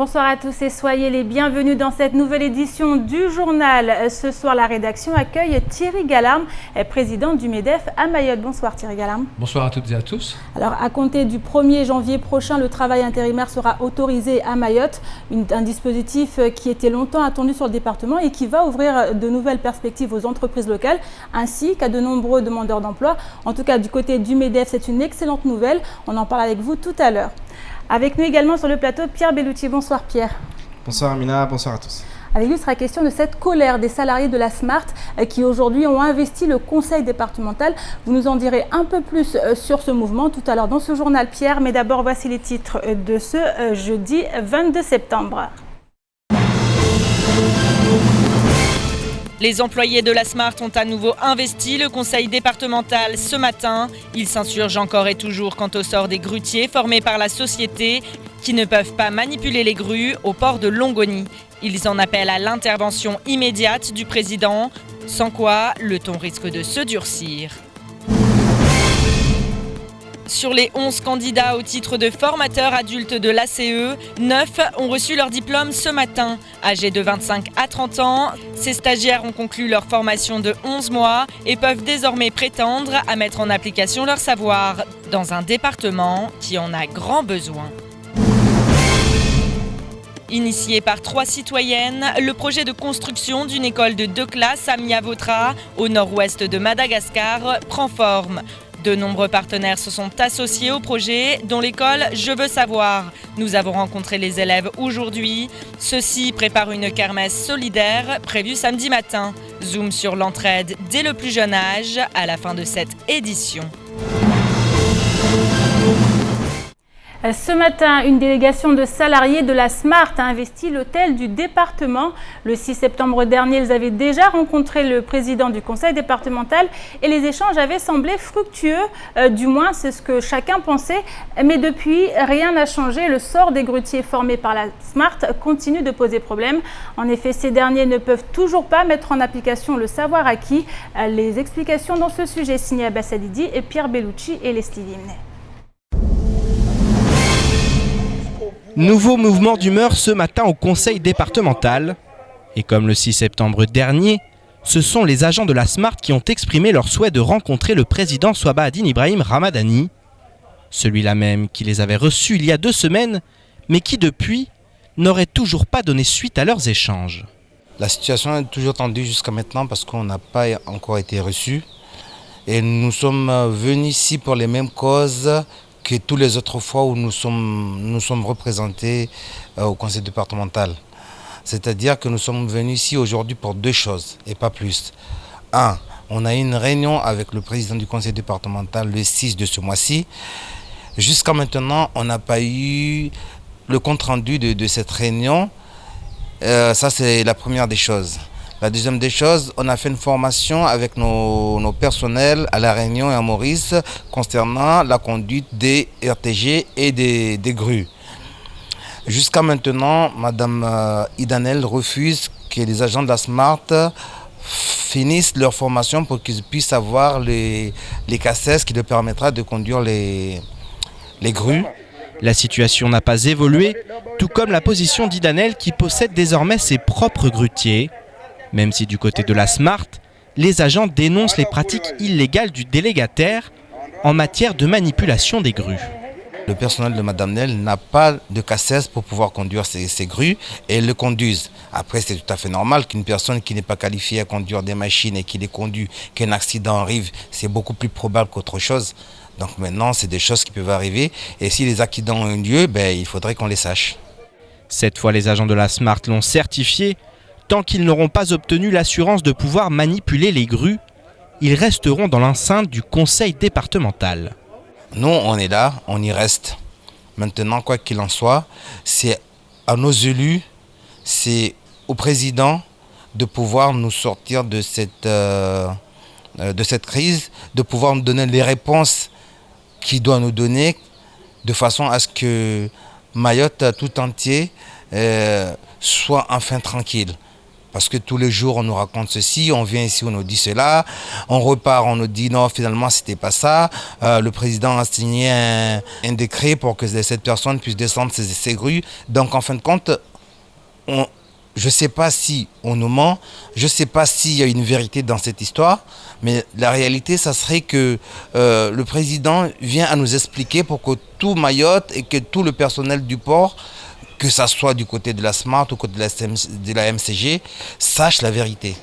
Bonsoir à tous et soyez les bienvenus dans cette nouvelle édition du journal. Ce soir, la rédaction accueille Thierry Galarme, président du MEDEF à Mayotte. Bonsoir Thierry Galarme. Bonsoir à toutes et à tous. Alors, à compter du 1er janvier prochain, le travail intérimaire sera autorisé à Mayotte. Un dispositif qui était longtemps attendu sur le département et qui va ouvrir de nouvelles perspectives aux entreprises locales ainsi qu'à de nombreux demandeurs d'emploi. En tout cas, du côté du MEDEF, c'est une excellente nouvelle. On en parle avec vous tout à l'heure. Avec nous également sur le plateau, Pierre Bellucci. Bonsoir Pierre. Bonsoir Amina, bonsoir à tous. Avec lui, il sera question de cette colère des salariés de la Smart qui aujourd'hui ont investi le conseil départemental. Vous nous en direz un peu plus sur ce mouvement tout à l'heure dans ce journal Pierre. Mais d'abord, voici les titres de ce jeudi 22 septembre. Les employés de la Smart ont à nouveau investi le conseil départemental ce matin. Ils s'insurgent encore et toujours quant au sort des grutiers formés par la société qui ne peuvent pas manipuler les grues au port de Longoni. Ils en appellent à l'intervention immédiate du président, sans quoi le ton risque de se durcir. Sur les 11 candidats au titre de formateur adulte de l'ACE, 9 ont reçu leur diplôme ce matin. Âgés de 25 à 30 ans, ces stagiaires ont conclu leur formation de 11 mois et peuvent désormais prétendre à mettre en application leur savoir dans un département qui en a grand besoin. Initié par 3 citoyennes, le projet de construction d'une école de 2 classes à Miavotra, au nord-ouest de Madagascar, prend forme. De nombreux partenaires se sont associés au projet, dont l'école Je veux savoir. Nous avons rencontré les élèves aujourd'hui. Ceux-ci préparent une kermesse solidaire prévue samedi matin. Zoom sur l'entraide dès le plus jeune âge à la fin de cette édition. Ce matin, une délégation de salariés de la Smart a investi l'hôtel du département. Le 6 septembre dernier, ils avaient déjà rencontré le président du conseil départemental et les échanges avaient semblé fructueux, du moins c'est ce que chacun pensait. Mais depuis, rien n'a changé. Le sort des grutiers formés par la Smart continue de poser problème. En effet, ces derniers ne peuvent toujours pas mettre en application le savoir acquis. Les explications dans ce sujet signées Abbas Sadidi et Pierre Bellucci et Leslie Limney. Nouveau mouvement d'humeur ce matin au conseil départemental. Et comme le 6 septembre dernier, ce sont les agents de la Smart qui ont exprimé leur souhait de rencontrer le président Swabahaddine Ibrahim Ramadani. Celui-là même qui les avait reçus il y a 2 semaines, mais qui depuis n'aurait toujours pas donné suite à leurs échanges. La situation est toujours tendue jusqu'à maintenant parce qu'on n'a pas encore été reçus. Et nous sommes venus ici pour les mêmes causes que tous les autres fois où nous sommes représentés au conseil départemental. C'est-à-dire que nous sommes venus ici aujourd'hui pour 2 choses et pas plus. 1. On a eu une réunion avec le président du conseil départemental le 6 de ce mois-ci. Jusqu'à maintenant, on n'a pas eu le compte-rendu de cette réunion. Ça, c'est la première des choses. La deuxième des choses, on a fait une formation avec nos personnels à La Réunion et à Maurice concernant la conduite des RTG et des grues. Jusqu'à maintenant, Mme Idanel refuse que les agents de la Smart finissent leur formation pour qu'ils puissent avoir les cassettes qui leur permettra de conduire les grues. La situation n'a pas évolué, tout comme la position d'Idanel qui possède désormais ses propres grutiers. Même si du côté de la Smart, les agents dénoncent les pratiques illégales du délégataire en matière de manipulation des grues. Le personnel de Mme Nel n'a pas de cassette pour pouvoir conduire ces grues et ils le conduisent. Après, c'est tout à fait normal qu'une personne qui n'est pas qualifiée à conduire des machines et qui les conduit, qu'un accident arrive, c'est beaucoup plus probable qu'autre chose. Donc maintenant, c'est des choses qui peuvent arriver. Et si les accidents ont eu lieu, il faudrait qu'on les sache. Cette fois, les agents de la Smart l'ont certifié. Tant qu'ils n'auront pas obtenu l'assurance de pouvoir manipuler les grues, ils resteront dans l'enceinte du conseil départemental. Nous, on est là, on y reste. Maintenant, quoi qu'il en soit, c'est à nos élus, c'est au président de pouvoir nous sortir de cette crise, de pouvoir nous donner les réponses qu'il doit nous donner, de façon à ce que Mayotte tout entier soit enfin tranquille. Parce que tous les jours, on nous raconte ceci, on vient ici, on nous dit cela, on repart, on nous dit non, finalement, c'était pas ça. Le président a signé un décret pour que cette personne puisse descendre ses grues. Donc, en fin de compte, je ne sais pas si on nous ment, je ne sais pas s'il y a une vérité dans cette histoire, mais la réalité, ça serait que le président vient à nous expliquer pour que tout Mayotte et que tout le personnel du port, que ça soit du côté de la SMART ou côté de la MCG, sache la vérité.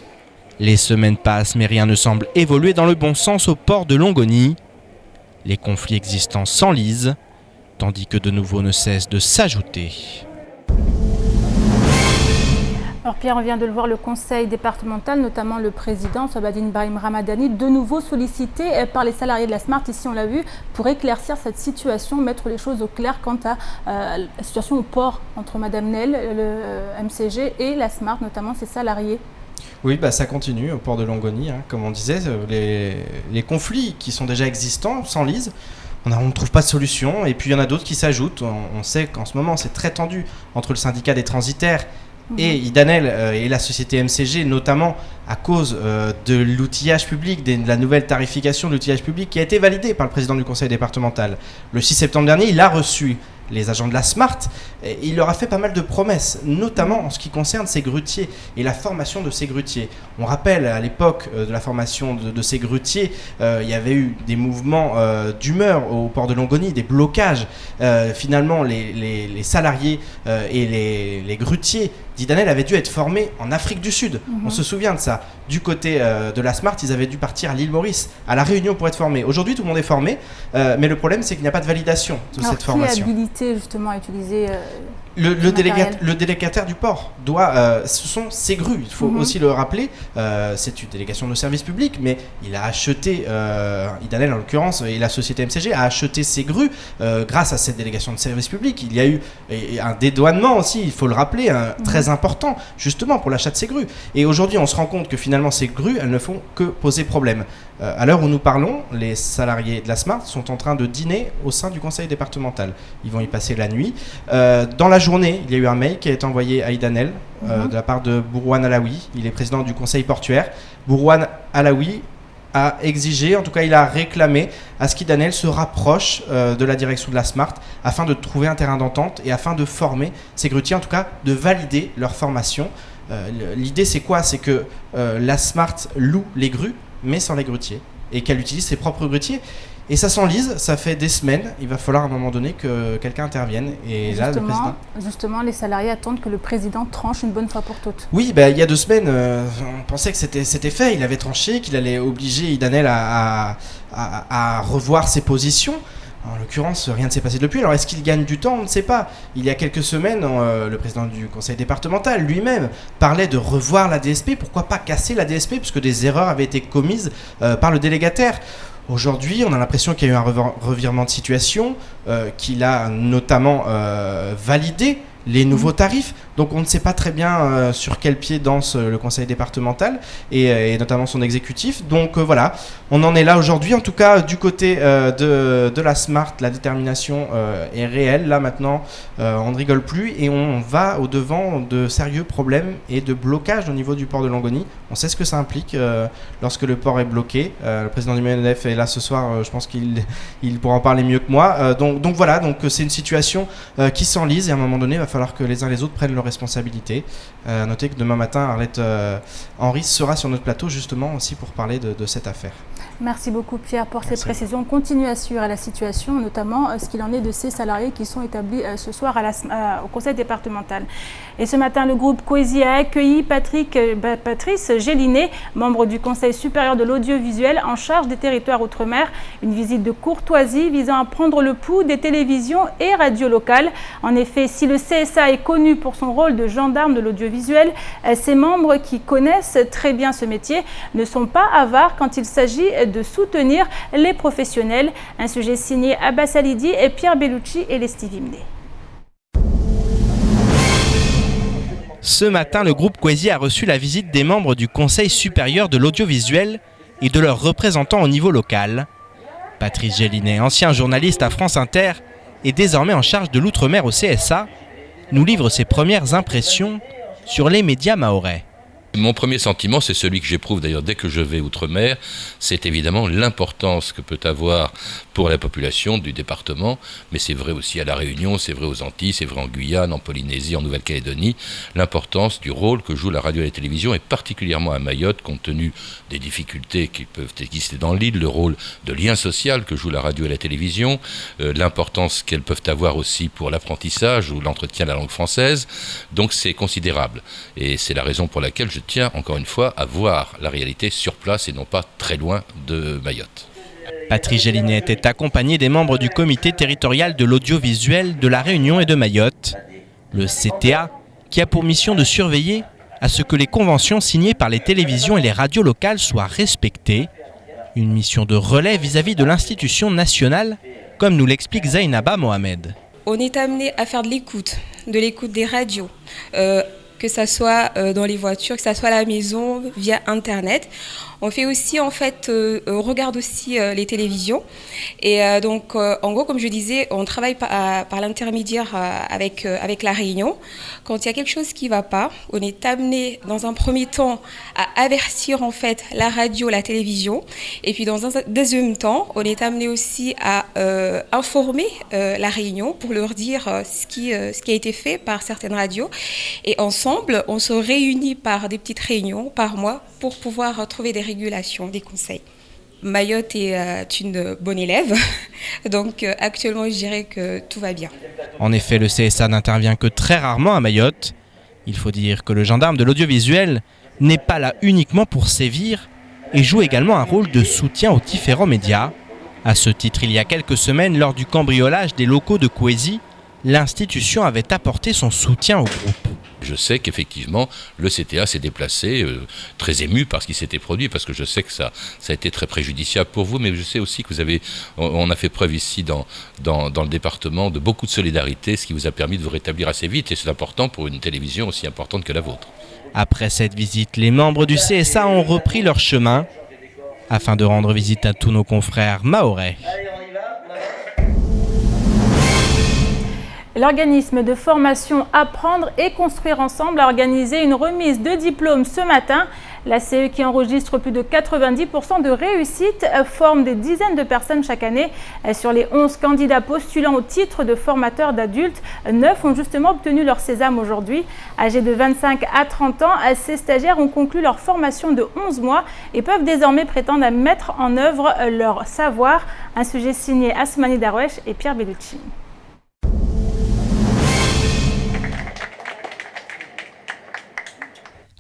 Les semaines passent, mais rien ne semble évoluer dans le bon sens au port de Longoni. Les conflits existants s'enlisent, tandis que de nouveaux ne cessent de s'ajouter. Alors Pierre, on vient de le voir, le conseil départemental, notamment le président Sabadine Brahim Ramadani, de nouveau sollicité par les salariés de la SMART, ici on l'a vu, pour éclaircir cette situation, mettre les choses au clair quant à la situation au port entre Madame Nel, le MCG et la SMART, notamment ses salariés. Oui, ça continue au port de Longoni, comme on disait, les conflits qui sont déjà existants s'enlisent. On ne trouve pas de solution, et puis il y en a d'autres qui s'ajoutent. On sait qu'en ce moment c'est très tendu entre le syndicat des transitaires et Idanel et la société MCG, notamment à cause de l'outillage public, de la nouvelle tarification de l'outillage public qui a été validée par le président du conseil départemental. Le 6 septembre dernier, il a reçu les agents de la SMART, et il leur a fait pas mal de promesses, notamment en ce qui concerne ces grutiers et la formation de ces grutiers. On rappelle, à l'époque de la formation de ces grutiers, il y avait eu des mouvements d'humeur au port de Longoni, des blocages. Finalement, les salariés et les grutiers d'Idanel avaient dû être formés en Afrique du Sud. On se souvient de ça. Du côté de la SMART, ils avaient dû partir à l'île Maurice, à La Réunion pour être formés. Aujourd'hui, tout le monde est formé, mais le problème, c'est qu'il n'y a pas de validation de cette formation. Qui est habilité justement à utiliser le délégataire du port doit, ce sont ses grues, il faut aussi le rappeler, c'est une délégation de service public, mais il a acheté, Idanel en l'occurrence, et la société MCG a acheté ses grues grâce à cette délégation de service public. Il y a eu un dédouanement aussi, il faut le rappeler, très important, justement pour l'achat de ces grues. Et aujourd'hui, on se rend compte que finalement, ces grues, elles ne font que poser problème. À l'heure où nous parlons, les salariés de la SMART sont en train de dîner au sein du conseil départemental. Ils vont y passer la nuit. Dans la journée, il y a eu un mail qui a été envoyé à Idanel de la part de Bourouane Alaoui. Il est président du conseil portuaire. Bourouane Alaoui a exigé, en tout cas il a réclamé à ce qu'Idanel se rapproche de la direction de la SMART afin de trouver un terrain d'entente et afin de former ces grutiers, en tout cas de valider leur formation. L'idée c'est quoi? C'est que la SMART loue les grues mais sans les grutiers, et qu'elle utilise ses propres grutiers. Et ça s'enlise, ça fait des semaines, il va falloir à un moment donné que quelqu'un intervienne. Et là, le président... Justement, les salariés attendent que le président tranche une bonne fois pour toutes. Oui, il y a 2 semaines, on pensait que c'était fait, il avait tranché, qu'il allait obliger Idanel à revoir ses positions. En l'occurrence, rien ne s'est passé depuis. Alors, est-ce qu'il gagne du temps? On ne sait pas. Il y a quelques semaines, le président du conseil départemental lui-même parlait de revoir la DSP. Pourquoi pas casser la DSP, puisque des erreurs avaient été commises par le délégataire. Aujourd'hui, on a l'impression qu'il y a eu un revirement de situation, qu'il a notamment validé les nouveaux tarifs. Donc on ne sait pas très bien sur quel pied danse le conseil départemental et notamment son exécutif. Donc voilà, on en est là aujourd'hui. En tout cas, du côté de la SMART, la détermination est réelle. Là maintenant, on ne rigole plus et on va au-devant de sérieux problèmes et de blocages au niveau du port de Longoni. On sait ce que ça implique lorsque le port est bloqué. Le président du MNF est là ce soir, je pense qu'il pourra en parler mieux que moi. Donc voilà, c'est une situation qui s'enlise et à un moment donné, il va falloir que les uns et les autres prennent leurs responsabilités. Notez que demain matin, Arlette Henry sera sur notre plateau justement aussi pour parler de cette affaire. Merci beaucoup Pierre pour ces précisions. On continue à suivre la situation, notamment ce qu'il en est de ces salariés qui sont établis ce soir au conseil départemental. Et ce matin, le groupe Coésie a accueilli Patrice Gélinet, membre du Conseil supérieur de l'audiovisuel en charge des territoires outre-mer. Une visite de courtoisie visant à prendre le pouls des télévisions et radios locales. En effet, si le CSA est connu pour son rôle de gendarme de l'audiovisuel, ses membres qui connaissent très bien ce métier ne sont pas avares quand il s'agit de soutenir les professionnels. Un sujet signé Abbas Alidi et Pierre Bellucci et Lesti Vimné. Ce matin, le groupe Coésie a reçu la visite des membres du Conseil supérieur de l'audiovisuel et de leurs représentants au niveau local. Patrice Gélinet, ancien journaliste à France Inter et désormais en charge de l'outre-mer au CSA, nous livre ses premières impressions sur les médias mahorais. Mon premier sentiment, c'est celui que j'éprouve d'ailleurs dès que je vais outre-mer, c'est évidemment l'importance que peut avoir pour la population du département, mais c'est vrai aussi à La Réunion, c'est vrai aux Antilles, c'est vrai en Guyane, en Polynésie, en Nouvelle-Calédonie, l'importance du rôle que joue la radio et la télévision, et particulièrement à Mayotte, compte tenu des difficultés qui peuvent exister dans l'île, le rôle de lien social que joue la radio et la télévision, l'importance qu'elles peuvent avoir aussi pour l'apprentissage ou l'entretien de la langue française, donc c'est considérable. Et c'est la raison pour laquelle je tiens encore une fois à voir la réalité sur place et non pas très loin de Mayotte. Patrice Gélinet est accompagné des membres du comité territorial de l'audiovisuel de La Réunion et de Mayotte, le CTA, qui a pour mission de surveiller à ce que les conventions signées par les télévisions et les radios locales soient respectées. Une mission de relais vis-à-vis de l'institution nationale, comme nous l'explique Zainaba Mohamed. On est amené à faire de l'écoute des radios, que ça soit dans les voitures, que ça soit à la maison, via Internet. On fait aussi, on regarde aussi les télévisions. Et donc, en gros, comme je disais, on travaille par l'intermédiaire avec La Réunion. Quand il y a quelque chose qui ne va pas, on est amené, dans un premier temps, à avertir en fait la radio, la télévision. Et puis, dans un deuxième temps, on est amené aussi à informer La Réunion pour leur dire ce qui a été fait par certaines radios. Et ensemble, on se réunit par des petites réunions par mois pour pouvoir trouver des régulations, des conseils. Mayotte est une bonne élève, donc actuellement je dirais que tout va bien. En effet, le CSA n'intervient que très rarement à Mayotte. Il faut dire que le gendarme de l'audiovisuel n'est pas là uniquement pour sévir et joue également un rôle de soutien aux différents médias. À ce titre, il y a quelques semaines, lors du cambriolage des locaux de Kouézi, l'institution avait apporté son soutien au groupe. Je sais qu'effectivement, le CTA s'est déplacé, très ému par ce qui s'était produit, parce que je sais que ça a été très préjudiciable pour vous, mais je sais aussi que on a fait preuve ici dans le département de beaucoup de solidarité, ce qui vous a permis de vous rétablir assez vite, et c'est important pour une télévision aussi importante que la vôtre. Après cette visite, les membres du CSA ont repris leur chemin, afin de rendre visite à tous nos confrères mahorais. L'organisme de formation Apprendre et Construire Ensemble a organisé une remise de diplômes ce matin. La CE, qui enregistre plus de 90% de réussite, forme des dizaines de personnes chaque année. Sur les 11 candidats postulant au titre de formateur d'adultes, 9 ont justement obtenu leur sésame aujourd'hui. Âgés de 25 à 30 ans, ces stagiaires ont conclu leur formation de 11 mois et peuvent désormais prétendre à mettre en œuvre leur savoir. Un sujet signé Asmani Darwesh et Pierre Bellucci.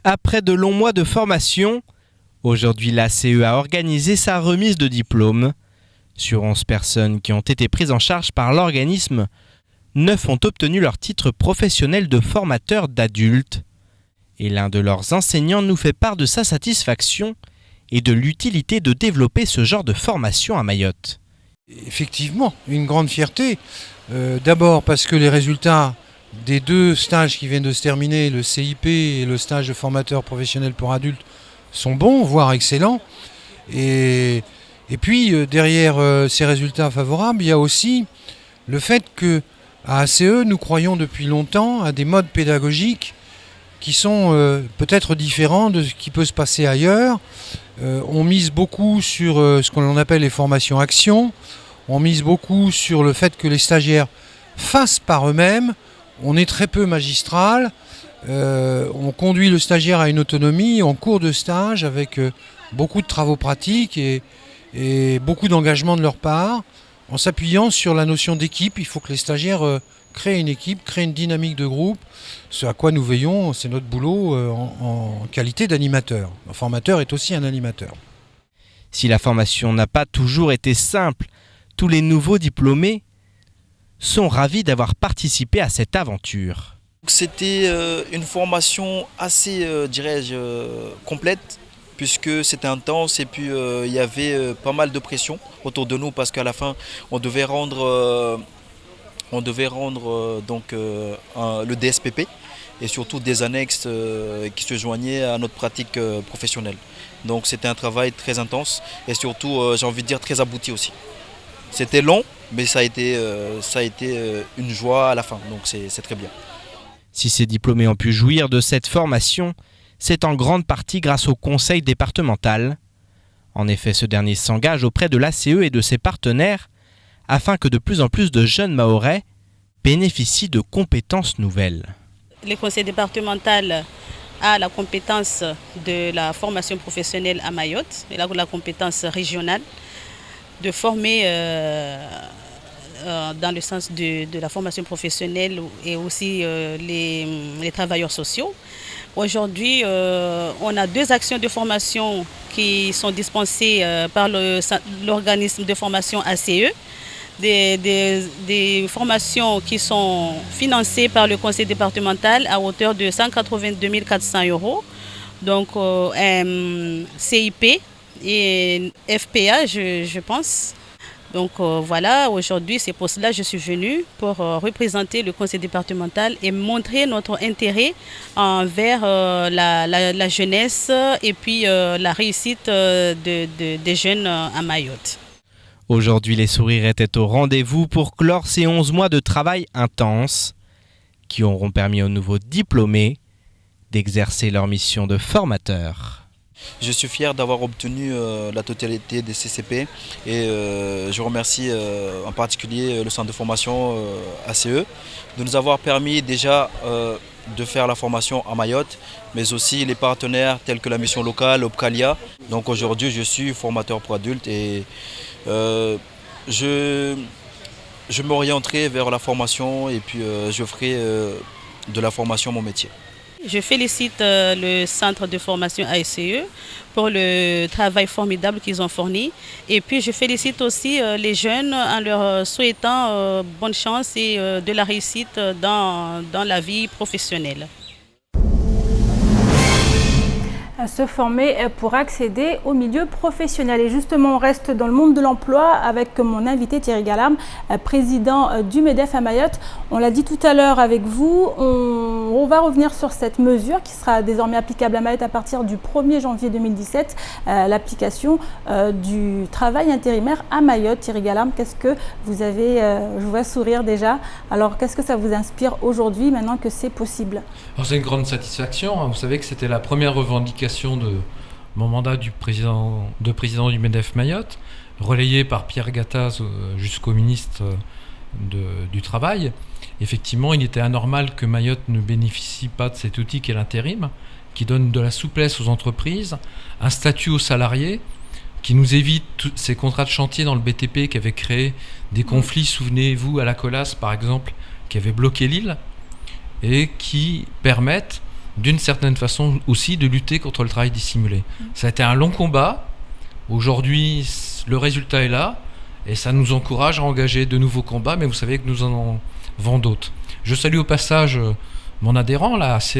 Après de longs mois de formation, aujourd'hui la CE a organisé sa remise de diplôme. Sur 11 personnes qui ont été prises en charge par l'organisme, 9 ont obtenu leur titre professionnel de formateur d'adultes. Et l'un de leurs enseignants nous fait part de sa satisfaction et de l'utilité de développer ce genre de formation à Mayotte. Effectivement, une grande fierté. D'abord parce que les résultats des 2 stages qui viennent de se terminer, le CIP et le stage de formateur professionnel pour adultes, sont bons, voire excellents. Et puis, derrière ces résultats favorables, il y a aussi le fait qu'à ACE, nous croyons depuis longtemps à des modes pédagogiques qui sont peut-être différents de ce qui peut se passer ailleurs. On mise beaucoup sur ce qu'on appelle les formations actions. On mise beaucoup sur le fait que les stagiaires fassent par eux-mêmes. On est très peu magistral, on conduit le stagiaire à une autonomie en cours de stage avec beaucoup de travaux pratiques et beaucoup d'engagement de leur part. En s'appuyant sur la notion d'équipe, il faut que les stagiaires créent une équipe, créent une dynamique de groupe, ce à quoi nous veillons, c'est notre boulot en qualité d'animateur. Un formateur est aussi un animateur. Si la formation n'a pas toujours été simple, tous les nouveaux diplômés sont ravis d'avoir participé à cette aventure. C'était une formation assez, dirais-je, complète, puisque c'était intense et puis il y avait pas mal de pression autour de nous parce qu'à la fin, on devait rendre donc, le DSPP et surtout des annexes qui se joignaient à notre pratique professionnelle. Donc c'était un travail très intense et surtout, j'ai envie de dire, très abouti aussi. C'était long, mais ça a été une joie à la fin, donc c'est très bien. Si ces diplômés ont pu jouir de cette formation, c'est en grande partie grâce au conseil départemental. En effet, ce dernier s'engage auprès de l'ACE et de ses partenaires afin que de plus en plus de jeunes Mahorais bénéficient de compétences nouvelles. Le conseil départemental a la compétence de la formation professionnelle à Mayotte, et la compétence régionale de former dans le sens de la formation professionnelle et aussi les travailleurs sociaux. Aujourd'hui, on a 2 actions de formation qui sont dispensées par l'organisme de formation ACE, des formations qui sont financées par le conseil départemental à hauteur de 182 400 €. Donc CIP et FPA, je pense. Donc voilà, aujourd'hui, c'est pour cela que je suis venue pour représenter le conseil départemental et montrer notre intérêt envers la jeunesse et puis la réussite des jeunes à Mayotte. Aujourd'hui, les sourires étaient au rendez-vous pour clore ces 11 mois de travail intense qui auront permis aux nouveaux diplômés d'exercer leur mission de formateur. Je suis fier d'avoir obtenu la totalité des CCP et je remercie en particulier le centre de formation ACE de nous avoir permis déjà de faire la formation à Mayotte, mais aussi les partenaires tels que la mission locale, Opcalia. Donc aujourd'hui, je suis formateur pour adultes et je m'orienterai vers la formation et puis je ferai de la formation mon métier. Je félicite le centre de formation ACE pour le travail formidable qu'ils ont fourni. Et puis je félicite aussi les jeunes en leur souhaitant bonne chance et de la réussite dans la vie professionnelle. Se former pour accéder au milieu professionnel. Et justement, on reste dans le monde de l'emploi avec mon invité Thierry Galarme, président du MEDEF à Mayotte. On l'a dit tout à l'heure avec vous, on va revenir sur cette mesure qui sera désormais applicable à Mayotte à partir du 1er janvier 2017, l'application du travail intérimaire à Mayotte. Thierry Galarme, qu'est-ce que vous avez, je vois sourire déjà, alors qu'est-ce que ça vous inspire aujourd'hui maintenant que c'est possible? C'est une grande satisfaction, vous savez que c'était la première revendication de mon mandat de président du MEDEF Mayotte, relayé par Pierre Gattaz jusqu'au ministre du Travail. Effectivement, il était anormal que Mayotte ne bénéficie pas de cet outil qu'est l'intérim, qui donne de la souplesse aux entreprises, un statut aux salariés, qui nous évite tous ces contrats de chantier dans le BTP qui avaient créé des conflits, souvenez-vous, à la Colas par exemple, qui avaient bloqué l'île, et qui permettent d'une certaine façon aussi de lutter contre le travail dissimulé. Ça a été un long combat. Aujourd'hui, le résultat est là et ça nous encourage à engager de nouveaux combats, mais vous savez que nous en avons d'autres. Je salue au passage mon adhérent, la ACE,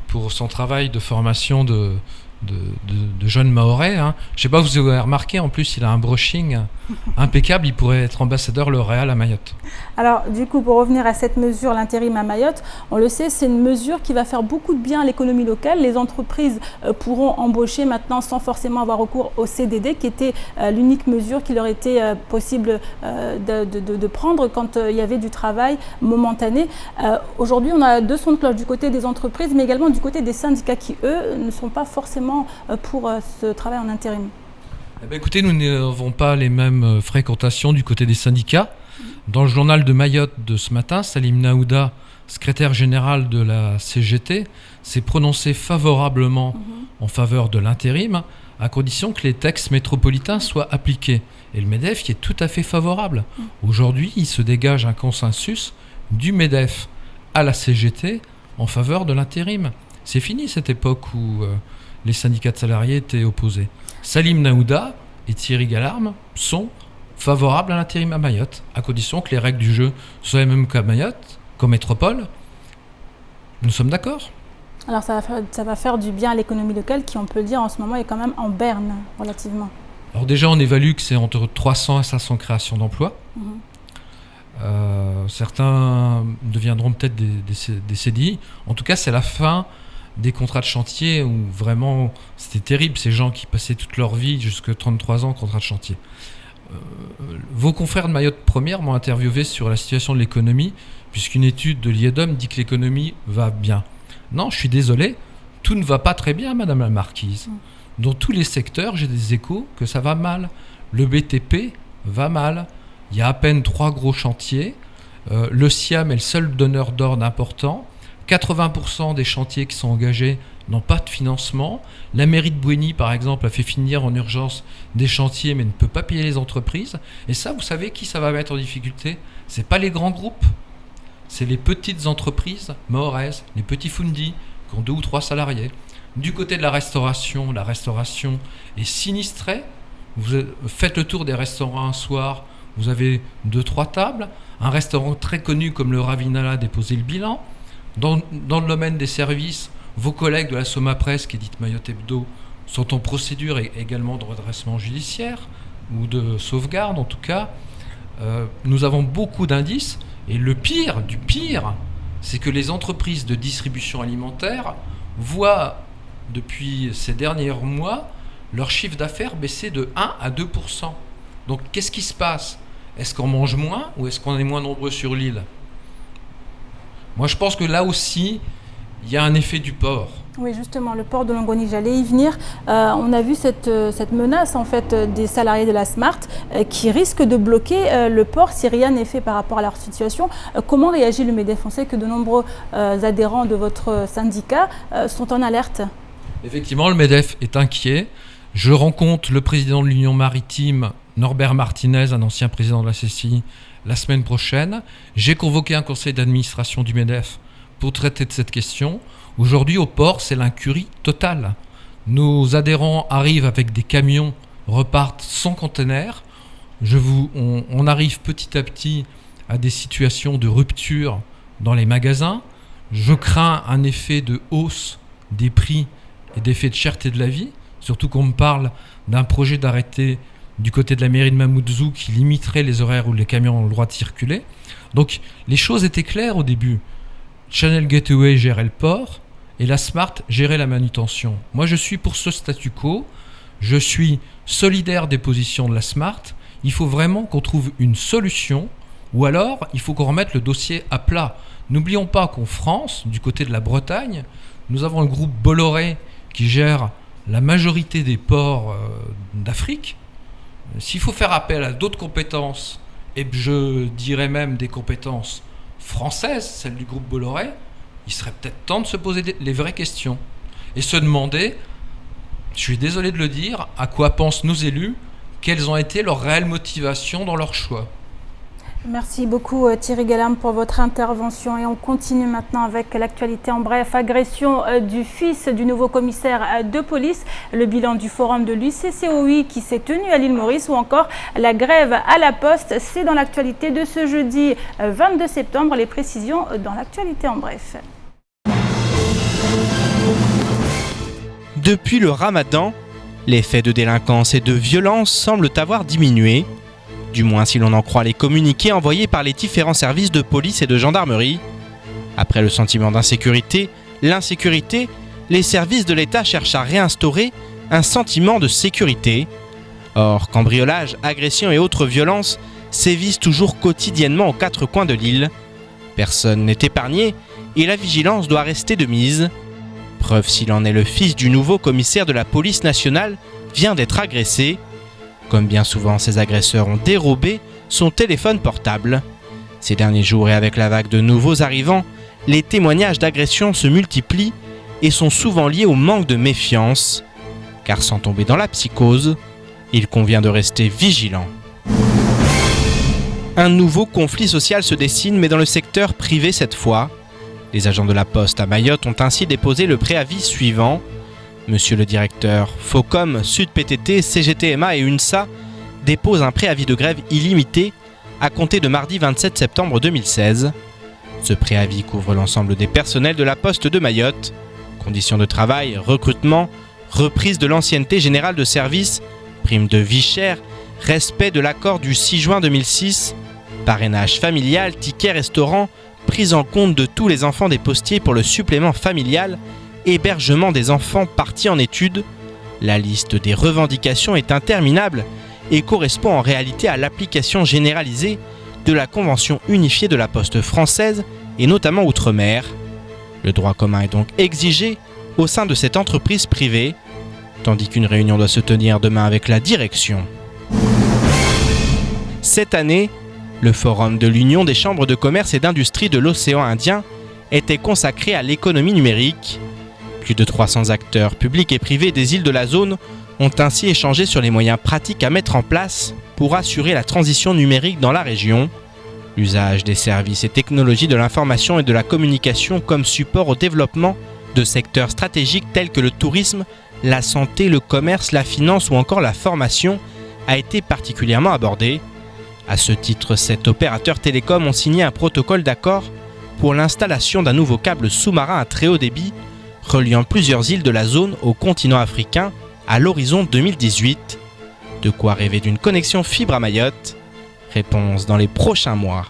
pour son travail de formation de jeunes Mahorais. Je ne sais pas, vous avez remarqué, en plus, il a un brushing impeccable. Il pourrait être ambassadeur L'Oréal à Mayotte. Alors, du coup, pour revenir à cette mesure, l'intérim à Mayotte, on le sait, c'est une mesure qui va faire beaucoup de bien à l'économie locale. Les entreprises pourront embaucher maintenant sans forcément avoir recours au CDD, qui était l'unique mesure qui leur était possible de prendre quand il y avait du travail momentané. Aujourd'hui, on a 2 sons de cloche du côté des entreprises, mais également du côté des syndicats qui, eux, ne sont pas forcément pour ce travail en intérim. Écoutez, nous n'avons pas les mêmes fréquentations du côté des syndicats. Dans le journal de Mayotte de ce matin, Salim Naouda, secrétaire général de la CGT, s'est prononcé favorablement en faveur de l'intérim, à condition que les textes métropolitains soient appliqués. Et le MEDEF qui est tout à fait favorable. Aujourd'hui, il se dégage un consensus du MEDEF à la CGT en faveur de l'intérim. C'est fini cette époque où les syndicats de salariés étaient opposés. Salim Naouda et Thierry Galarme sont favorables à l'intérim à Mayotte, à condition que les règles du jeu soient les mêmes qu'à Mayotte, qu'en métropole. Nous sommes d'accord. Alors ça va faire du bien à l'économie locale qui, on peut le dire, en ce moment est quand même en berne, relativement. Alors déjà, on évalue que c'est entre 300 et 500 créations d'emplois. Certains deviendront peut-être des CDI. En tout cas, c'est la fin des contrats de chantier où vraiment c'était terrible, ces gens qui passaient toute leur vie jusqu'à 33 ans en contrat de chantier. Vos confrères de Mayotte Première m'ont interviewé sur la situation de l'économie, puisqu'une étude de l'IEDOM dit que l'économie va bien. Non, je suis désolé, tout ne va pas très bien, Madame la Marquise. Dans tous les secteurs, j'ai des échos que ça va mal. Le BTP va mal. Il y a à peine 3 gros chantiers. Le SIAM est le seul donneur d'ordre important. 80% des chantiers qui sont engagés n'ont pas de financement. La mairie de Bouéni, par exemple, a fait finir en urgence des chantiers, mais ne peut pas payer les entreprises. Et ça, vous savez qui ça va mettre en difficulté ? C'est pas les grands groupes, c'est les petites entreprises, Mahorez, les petits fundis, qui ont 2 ou 3 salariés. Du côté de la restauration est sinistrée. Vous faites le tour des restaurants un soir, vous avez 2-3 tables. Un restaurant très connu comme le Ravinala a déposé le bilan. Dans le domaine des services, vos collègues de la Somapresse, qui édite Mayotte Hebdo, sont en procédure également de redressement judiciaire ou de sauvegarde en tout cas. Nous avons beaucoup d'indices et le pire du pire, c'est que les entreprises de distribution alimentaire voient depuis ces derniers mois leur chiffre d'affaires baisser de 1 à 2%. Donc qu'est-ce qui se passe ? Est-ce qu'on mange moins ou est-ce qu'on est moins nombreux sur l'île ? Moi, je pense que là aussi, il y a un effet du port. Oui, justement, le port de Longoni, j'allais y venir. On a vu cette menace en fait des salariés de la Smart qui risquent de bloquer le port si rien n'est fait par rapport à leur situation. Comment réagit le MEDEF ? On sait que de nombreux adhérents de votre syndicat sont en alerte. Effectivement, le MEDEF est inquiet. Je rencontre le président de l'Union maritime, Norbert Martinez, un ancien président de la CCI, la semaine prochaine. J'ai convoqué un conseil d'administration du MEDEF pour traiter de cette question. Aujourd'hui, au port, c'est l'incurie totale. Nos adhérents arrivent avec des camions, repartent sans conteneurs. On arrive petit à petit à des situations de rupture dans les magasins. Je crains un effet de hausse des prix et d'effet de cherté de la vie, surtout qu'on me parle d'un projet d'arrêté du côté de la mairie de Mamoudzou qui limiterait les horaires où les camions ont le droit de circuler. Donc les choses étaient claires au début. Channel Gateway gérait le port et la Smart gérait la manutention. Moi je suis pour ce statu quo, je suis solidaire des positions de la Smart. Il faut vraiment qu'on trouve une solution ou alors il faut qu'on remette le dossier à plat. N'oublions pas qu'en France, du côté de la Bretagne, nous avons le groupe Bolloré qui gère la majorité des ports d'Afrique. S'il faut faire appel à d'autres compétences, et je dirais même des compétences françaises, celles du groupe Bolloré, il serait peut-être temps de se poser les vraies questions et se demander, je suis désolé de le dire, à quoi pensent nos élus, quelles ont été leurs réelles motivations dans leur choix. Merci beaucoup Thierry Gallam pour votre intervention et on continue maintenant avec l'actualité en bref. Agression du fils du nouveau commissaire de police, le bilan du forum de l'UCCOI qui s'est tenu à l'île Maurice ou encore la grève à la Poste. C'est dans l'actualité de ce jeudi 22 septembre. Les précisions dans l'actualité en bref. Depuis le Ramadan, les faits de délinquance et de violence semblent avoir diminué. Du moins si l'on en croit les communiqués envoyés par les différents services de police et de gendarmerie. Après le sentiment d'insécurité, l'insécurité, les services de l'État cherchent à réinstaurer un sentiment de sécurité. Or, cambriolages, agressions et autres violences sévissent toujours quotidiennement aux 4 coins de l'île. Personne n'est épargné et la vigilance doit rester de mise. Preuve s'il en est, le fils du nouveau commissaire de la police nationale vient d'être agressé. Comme bien souvent, ces agresseurs ont dérobé son téléphone portable. Ces derniers jours et avec la vague de nouveaux arrivants, les témoignages d'agressions se multiplient et sont souvent liés au manque de méfiance. Car sans tomber dans la psychose, il convient de rester vigilant. Un nouveau conflit social se dessine, mais dans le secteur privé cette fois. Les agents de la Poste à Mayotte ont ainsi déposé le préavis suivant. Monsieur le directeur, Focom, Sud PTT, CGTMA et UNSA déposent un préavis de grève illimité à compter de mardi 27 septembre 2016. Ce préavis couvre l'ensemble des personnels de la Poste de Mayotte. Conditions de travail, recrutement, reprise de l'ancienneté générale de service, prime de vie chère, respect de l'accord du 6 juin 2006, parrainage familial, ticket restaurant, prise en compte de tous les enfants des postiers pour le supplément familial, hébergement des enfants partis en études. La liste des revendications est interminable et correspond en réalité à l'application généralisée de la Convention unifiée de la Poste française et notamment outre-mer. Le droit commun est donc exigé au sein de cette entreprise privée, tandis qu'une réunion doit se tenir demain avec la direction. Cette année, le forum de l'Union des chambres de commerce et d'industrie de l'océan Indien était consacré à l'économie numérique. Plus de 300 acteurs publics et privés des îles de la zone ont ainsi échangé sur les moyens pratiques à mettre en place pour assurer la transition numérique dans la région. L'usage des services et technologies de l'information et de la communication comme support au développement de secteurs stratégiques tels que le tourisme, la santé, le commerce, la finance ou encore la formation a été particulièrement abordé. À ce titre, 7 opérateurs télécoms ont signé un protocole d'accord pour l'installation d'un nouveau câble sous-marin à très haut débit reliant plusieurs îles de la zone au continent africain à l'horizon 2018. De quoi rêver d'une connexion fibre à Mayotte? Réponse dans les prochains mois.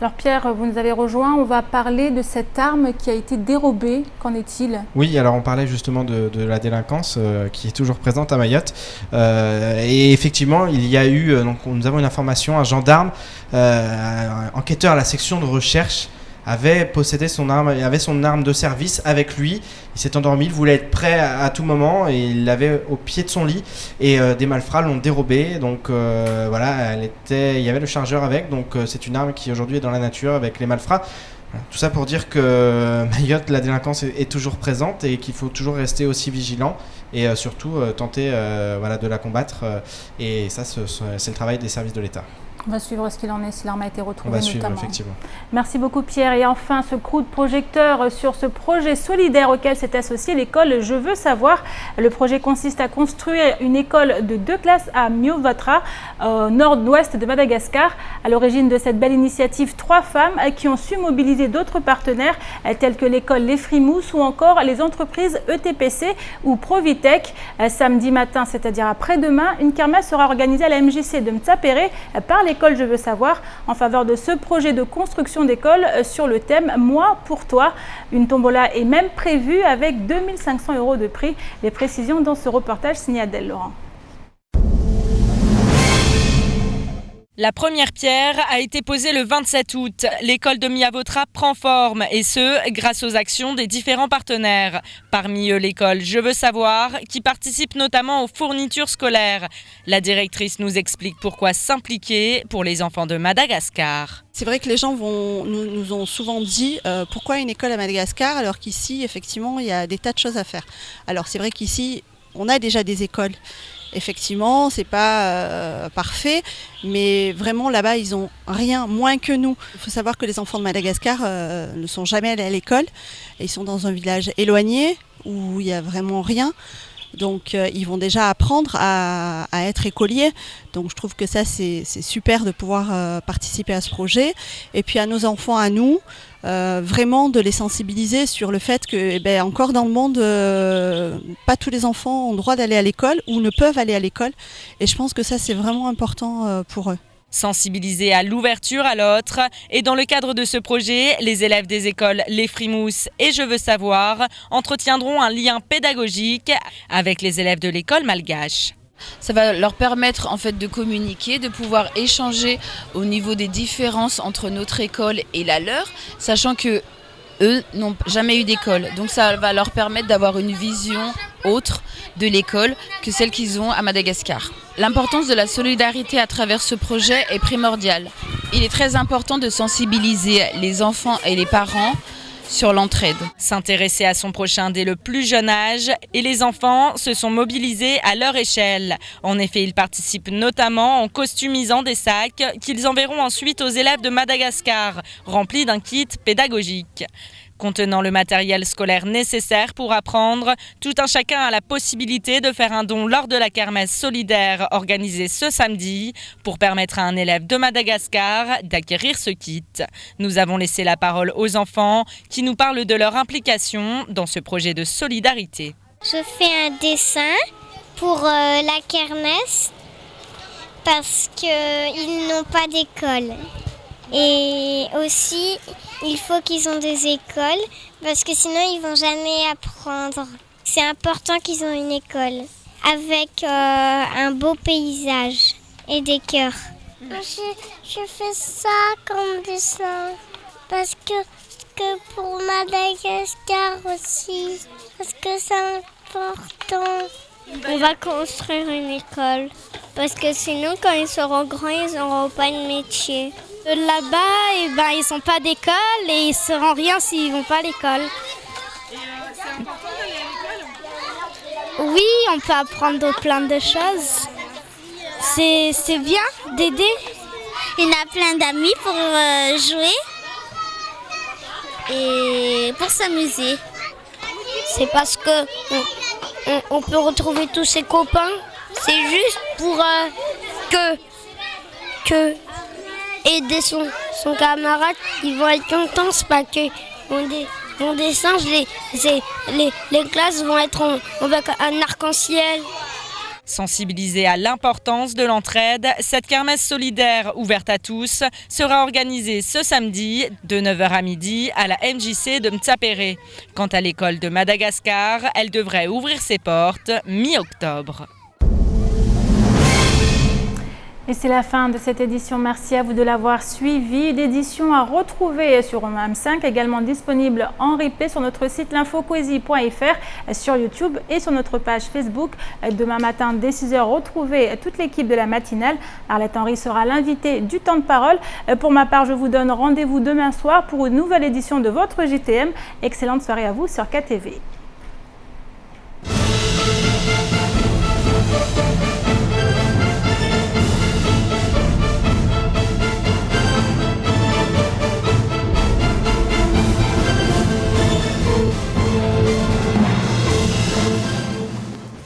Alors Pierre, vous nous avez rejoint, on va parler de cette arme qui a été dérobée, qu'en est-il? Oui, alors on parlait justement de la délinquance qui est toujours présente à Mayotte. Et effectivement, il y a eu, donc nous avons une information, un gendarme, enquêteur à la section de recherche, avait possédé son arme, avait son arme de service avec lui. Il s'est endormi, il voulait être prêt à tout moment et il l'avait au pied de son lit et des malfrats l'ont dérobé. Donc voilà, il y avait le chargeur avec, donc c'est une arme qui aujourd'hui est dans la nature avec les malfrats. Tout ça pour dire que Mayotte, la délinquance est toujours présente et qu'il faut toujours rester aussi vigilant et surtout tenter de la combattre. Et ça, c'est le travail des services de l'État. On va suivre ce qu'il en est, si l'arme a été retrouvée notamment. On va notamment. suivre, effectivement. Merci beaucoup Pierre. Et enfin, ce coup de projecteur sur ce projet solidaire auquel s'est associée l'école Je veux savoir. Le projet consiste à construire une école de 2 classes à Miavotra, au nord-ouest de Madagascar. À l'origine de cette belle initiative, 3 femmes qui ont su mobiliser d'autres partenaires tels que l'école Les Frimous ou encore les entreprises ETPC ou Provitech. Samedi matin, c'est-à-dire après-demain, une kermesse sera organisée à la MJC de Mtsapere par l'école Je veux savoir en faveur de ce projet de construction d'école sur le thème Moi pour toi. Une tombola est même prévue avec 2 500 € de prix. Les précisions dans ce reportage signé Adèle Laurent. La première pierre a été posée le 27 août. L'école de Miavotra prend forme et ce, grâce aux actions des différents partenaires. Parmi eux, l'école Je veux savoir, qui participe notamment aux fournitures scolaires. La directrice nous explique pourquoi s'impliquer pour les enfants de Madagascar. C'est vrai que les gens nous ont souvent dit pourquoi une école à Madagascar alors qu'ici, effectivement, il y a des tas de choses à faire. Alors c'est vrai qu'ici, on a déjà des écoles. Effectivement, c'est pas parfait, mais vraiment là-bas, ils ont rien moins que nous. Il faut savoir que les enfants de Madagascar ne sont jamais allés à l'école. Ils sont dans un village éloigné où il n'y a vraiment rien. Donc ils vont déjà apprendre à être écoliers. Donc je trouve que ça c'est super de pouvoir participer à ce projet. Et puis à nos enfants, à nous, vraiment de les sensibiliser sur le fait que encore dans le monde, pas tous les enfants ont le droit d'aller à l'école ou ne peuvent aller à l'école. Et je pense que ça c'est vraiment important pour eux. Sensibiliser à l'ouverture à l'autre. Et dans le cadre de ce projet, les élèves des écoles Les Frimous et Je veux savoir entretiendront un lien pédagogique avec les élèves de l'école malgache. Ça va leur permettre en fait de communiquer, de pouvoir échanger au niveau des différences entre notre école et la leur, sachant que eux n'ont jamais eu d'école. Donc ça va leur permettre d'avoir une vision autre de l'école que celle qu'ils ont à Madagascar. L'importance de la solidarité à travers ce projet est primordiale. Il est très important de sensibiliser les enfants et les parents sur l'entraide. S'intéresser à son prochain dès le plus jeune âge et les enfants se sont mobilisés à leur échelle. En effet, ils participent notamment en costumisant des sacs qu'ils enverront ensuite aux élèves de Madagascar, remplis d'un kit pédagogique. Contenant le matériel scolaire nécessaire pour apprendre, tout un chacun a la possibilité de faire un don lors de la kermesse solidaire organisée ce samedi pour permettre à un élève de Madagascar d'acquérir ce kit. Nous avons laissé la parole aux enfants qui nous parlent de leur implication dans ce projet de solidarité. Je fais un dessin pour la kermesse parce qu'ils n'ont pas d'école. Et aussi, il faut qu'ils aient des écoles parce que sinon ils vont jamais apprendre. C'est important qu'ils aient une école avec un beau paysage et des cœurs. Je fais ça comme dessin parce que que pour Madagascar aussi, parce que c'est important. On va construire une école, parce que sinon quand ils seront grands, ils n'auront pas de métier. Là-bas, ils n'ont pas d'école et ils ne seront rien s'ils ne vont pas à l'école. C'est important d'aller à l'école ? Oui, on peut apprendre plein de choses. C'est bien d'aider. Il y a plein d'amis pour jouer et pour s'amuser. C'est parce que on peut retrouver tous ses copains. C'est juste pour que aider son camarade. Ils vont être contents, c'est pas que mon dessin, les classes vont être avec un arc-en-ciel. Sensibilisée à l'importance de l'entraide, cette kermesse solidaire ouverte à tous sera organisée ce samedi de 9h à midi à la MJC de Mtsapéré. Quant à l'école de Madagascar, elle devrait ouvrir ses portes mi-octobre. Et c'est la fin de cette édition. Merci à vous de l'avoir suivi. L'édition à retrouver sur OMAM5, également disponible en replay sur notre site l'infopoésie.fr, sur YouTube et sur notre page Facebook. Demain matin, dès 6h, retrouvez toute l'équipe de la matinale. Arlette Henry sera l'invitée du temps de parole. Pour ma part, je vous donne rendez-vous demain soir pour une nouvelle édition de votre JTM. Excellente soirée à vous sur KTV.